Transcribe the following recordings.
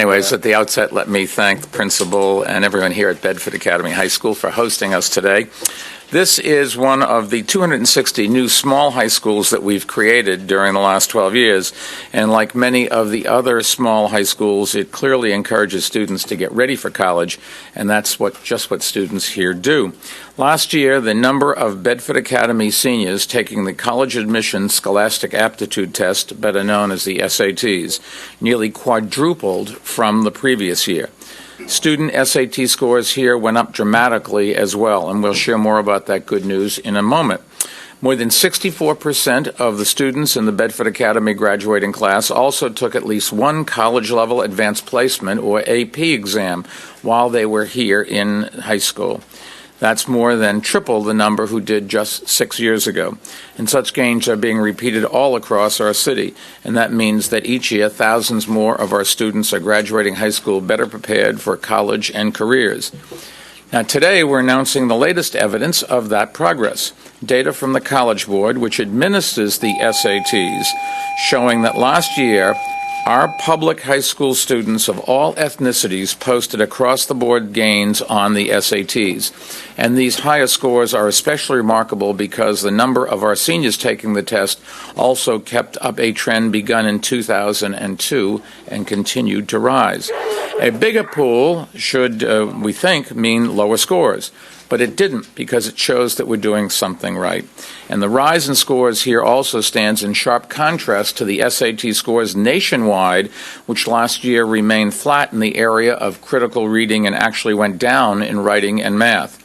Anyways, at the outset, let me thank the principal and everyone here at Bedford Academy High School for hosting us today. This is one of the 260 new small high schools that we've created during the last 12 years. And like many of the other small high schools, it clearly encourages students to get ready for college, and that's just what students here do. Last year, the number of Bedford Academy seniors taking the college admission scholastic aptitude test, better known as the SATs, nearly quadrupled from the previous year. Student SAT scores here went up dramatically as well, and we'll share more about that good news in a moment. More than 64% of the students in the Bedford Academy graduating class also took at least one college-level advanced placement, or AP, exam while they were here in high school. That's more than triple the number who did just 6 years ago. And such gains are being repeated all across our city. And that means that each year, thousands more of our students are graduating high school better prepared for college and careers. Now, today, we're announcing the latest evidence of that progress. Data from the College Board, which administers the SATs, showing that last year, our public high school students of all ethnicities posted across-the-board gains on the SATs. And these higher scores are especially remarkable because the number of our seniors taking the test also kept up a trend begun in 2002 and continued to rise. A bigger pool should, we think, mean lower scores. But it didn't, because it shows that we're doing something right. And the rise in scores here also stands in sharp contrast to the SAT scores nationwide, which last year remained flat in the area of critical reading and actually went down in writing and math.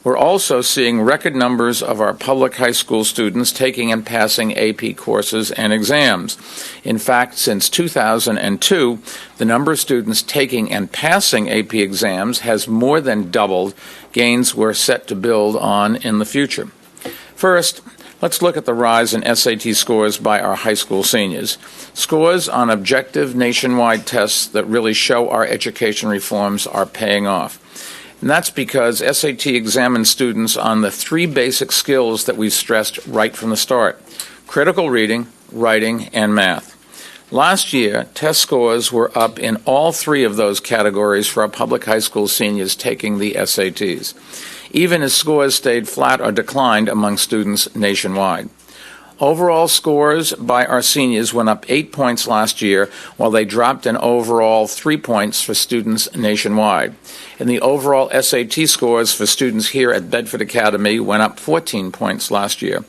We're also seeing record numbers of our public high school students taking and passing AP courses and exams. In fact, since 2002, the number of students taking and passing AP exams has more than doubled. Gains we're set to build on in the future. First, let's look at the rise in SAT scores by our high school seniors. Scores on objective nationwide tests that really show our education reforms are paying off. And that's because SAT examines students on the three basic skills that we've stressed right from the start: critical reading, writing, and math. Last year, test scores were up in all three of those categories for our public high school seniors taking the SATs, even as scores stayed flat or declined among students nationwide. Overall scores by our seniors went up 8 points last year, while they dropped an overall 3 points for students nationwide. And the overall SAT scores for students here at Bedford Academy went up 14 points last year.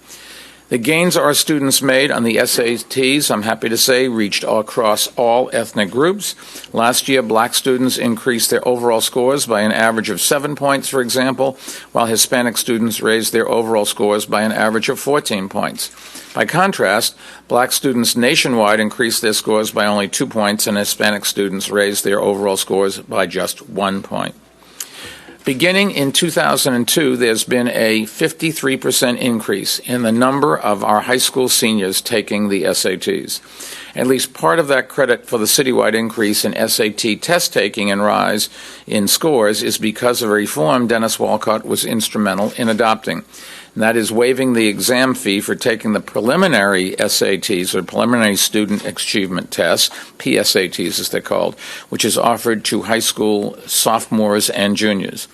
The gains our students made on the SATs, I'm happy to say, reached across all ethnic groups. Last year, black students increased their overall scores by an average of 7 points, for example, while Hispanic students raised their overall scores by an average of 14 points. By contrast, black students nationwide increased their scores by only 2 points, and Hispanic students raised their overall scores by just 1 point. Beginning in 2002, there's been a 53% increase in the number of our high school seniors taking the SATs. At least part of that credit for the citywide increase in SAT test taking and rise in scores is because of a reform Dennis Walcott was instrumental in adopting. And that is waiving the exam fee for taking the preliminary SATs, or preliminary student achievement tests, PSATs as they're called, which is offered to high school sophomores and juniors.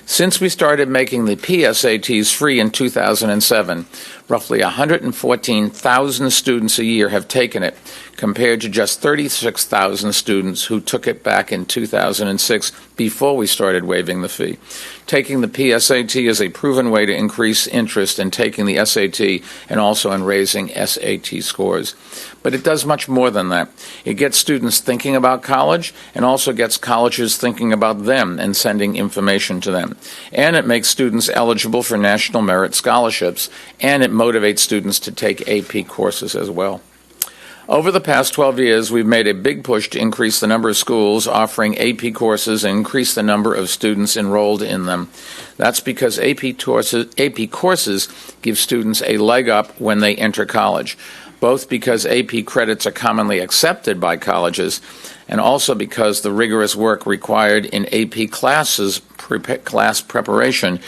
Since we started making the PSATs free in 2007, roughly 114,000 students a year have taken it, compared to just 36,000 students who took it back in 2006 before we started waiving the fee. Taking the PSAT is a proven way to increase interest in taking the SAT and also in raising SAT scores. But it does much more than that. It gets students thinking about college and also gets colleges thinking about them and sending information to them. And it makes students eligible for national merit scholarships, and it motivates students to take AP courses as well. Over the past 12 years, we've made a big push to increase the number of schools offering AP courses and increase the number of students enrolled in them. That's because AP courses give students a leg up when they enter college, both because AP credits are commonly accepted by colleges and also because the rigorous work required in AP class preparation,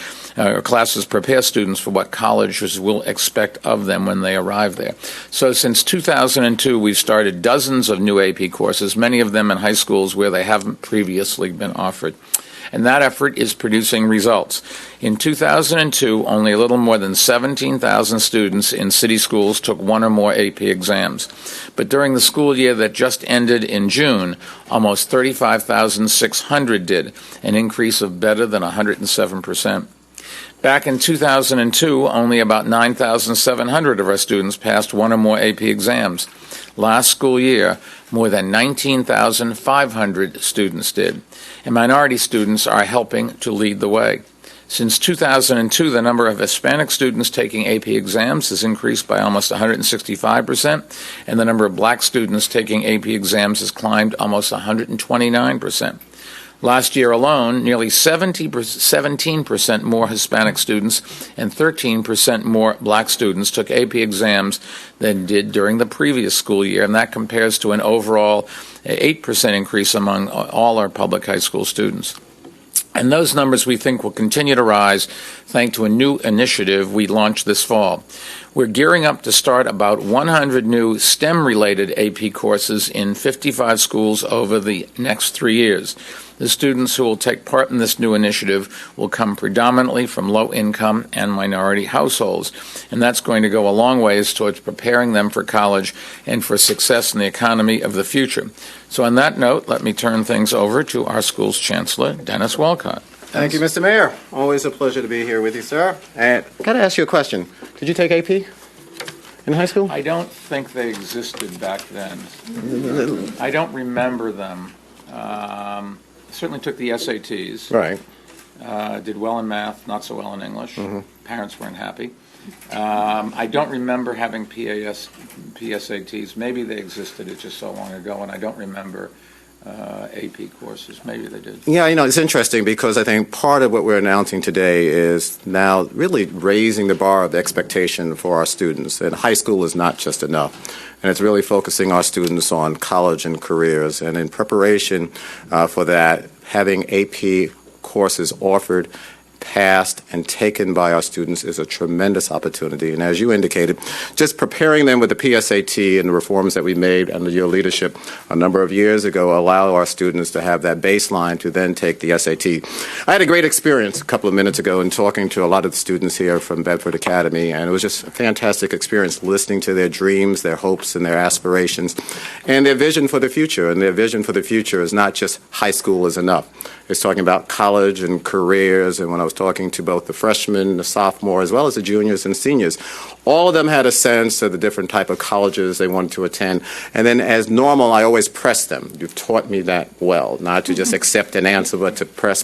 classes prepare students for what colleges will expect of them when they arrive there. So since 2002, we've started dozens of new AP courses, many of them in high schools where they haven't previously been offered. And that effort is producing results. In 2002, only a little more than 17,000 students in city schools took one or more AP exams. But during the school year that just ended in June, almost 35,600 did, an increase of better than 107%. Back in 2002, only about 9,700 of our students passed one or more AP exams. Last school year, more than 19,500 students did. And minority students are helping to lead the way. Since 2002, the number of Hispanic students taking AP exams has increased by almost 165%, and the number of black students taking AP exams has climbed almost 129%. Last year alone, nearly 17% more Hispanic students and 13% more black students took AP exams than did during the previous school year, and that compares to an overall 8% increase among all our public high school students. And those numbers we think will continue to rise thanks to a new initiative we launched this fall. We're gearing up to start about 100 new STEM-related AP courses in 55 schools over the next 3 years. The students who will take part in this new initiative will come predominantly from low-income and minority households, and that's going to go a long ways towards preparing them for college and for success in the economy of the future. So on that note, let me turn things over to our school's chancellor, Dennis Walcott. Thank you, Mr. Mayor. Always a pleasure to be here with you, sir. And I got to ask you a question. Did you take AP in high school? I don't think they existed back then. I don't remember them. Certainly took the SATs. Right. Did well in math, not so well in English. Mm-hmm. Parents weren't happy. I don't remember having PSATs. Maybe they existed. It's just so long ago, and I don't remember AP courses. Maybe they did. Yeah, it's interesting because I think part of what we're announcing today is now really raising the bar of expectation for our students. And high school is not just enough. And it's really focusing our students on college and careers. And in preparation for that, having AP courses offered, passed, and taken by our students is a tremendous opportunity. And as you indicated, just preparing them with the PSAT and the reforms that we made under your leadership a number of years ago allow our students to have that baseline to then take the SAT. I had a great experience a couple of minutes ago in talking to a lot of the students here from Bedford Academy, and it was just a fantastic experience listening to their dreams, their hopes, and their aspirations, and their vision for the future. And their vision for the future is not just high school is enough. It's talking about college and careers, and when I was talking to both the freshmen, the sophomore, as well as the juniors and seniors, all of them had a sense of the different type of colleges they wanted to attend. And then as normal, I always press them. You've taught me that well, not to just accept an answer, but to press,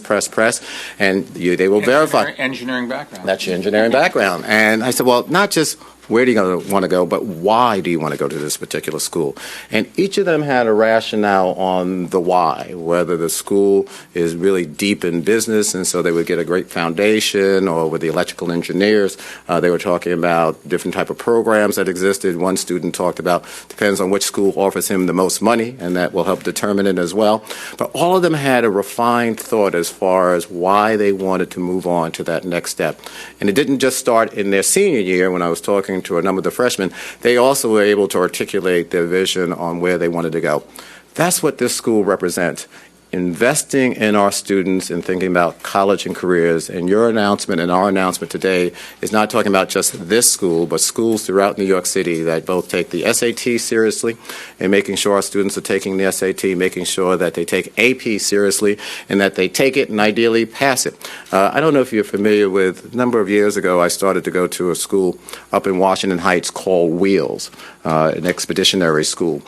and they will verify. Engineering background. That's your engineering background. And I said, well, not just where do you want to go, but why do you want to go to this particular school? And each of them had a rationale on the why, whether the school is really deep in business, and so they would get a great foundation, or with the electrical engineers, they were talking about different type of programs that existed. One student talked about, depends on which school offers him the most money, and that will help determine it as well. But all of them had a refined thought as far as why they wanted to move on to that next step. And it didn't just start in their senior year when I was talking to a number of the freshmen. They also were able to articulate their vision on where they wanted to go. That's what this school represents. Investing in our students and thinking about college and careers. And your announcement and our announcement today is not talking about just this school, but schools throughout New York City that both take the SAT seriously and making sure our students are taking the SAT, making sure that they take AP seriously and that they take it and ideally pass it. I don't know if you're familiar with, a number of years ago, I started to go to a school up in Washington Heights called Wheels, an expeditionary school.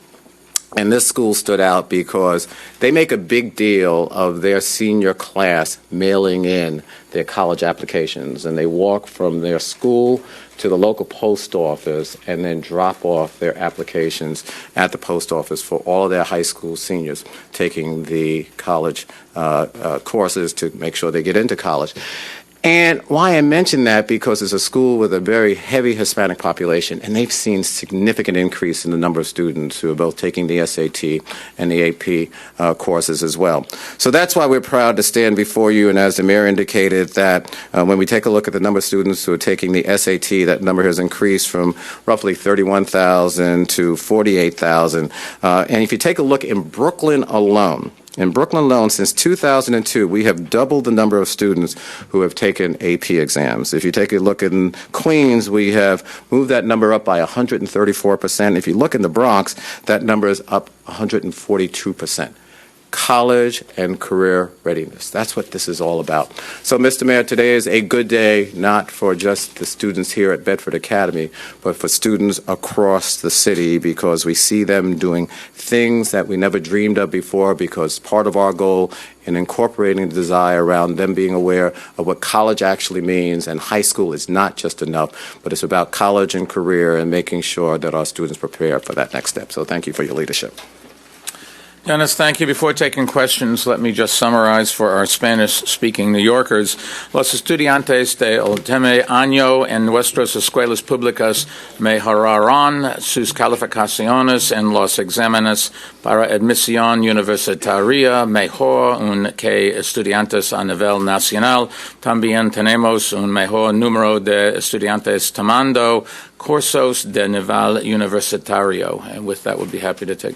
And this school stood out because they make a big deal of their senior class mailing in their college applications. And they walk from their school to the local post office and then drop off their applications at the post office for all of their high school seniors taking the college courses to make sure they get into college. And why I mention that, because it's a school with a very heavy Hispanic population, and they've seen significant increase in the number of students who are both taking the SAT and the AP courses as well. So that's why we're proud to stand before you, and as the mayor indicated, that when we take a look at the number of students who are taking the SAT, that number has increased from roughly 31,000 to 48,000. And if you take a look in Brooklyn alone, since 2002, we have doubled the number of students who have taken AP exams. If you take a look in Queens, we have moved that number up by 134%. If you look in the Bronx, that number is up 142%. College and career readiness. That's what this is all about. So, Mr. Mayor, today is a good day, not for just the students here at Bedford Academy, but for students across the city, because we see them doing things that we never dreamed of before, because part of our goal in incorporating the desire around them being aware of what college actually means, and high school is not just enough, but it's about college and career and making sure that our students prepare for that next step. So thank you for your leadership. Dennis, thank you. Before taking questions, let me just summarize for our Spanish-speaking New Yorkers. Los estudiantes del tema año en nuestras escuelas públicas mejorarán sus calificaciones en los exámenes para admisión universitaria mejor que estudiantes a nivel nacional. También tenemos un mejor número de estudiantes tomando cursos de nivel universitario. And with that, we'll be happy to take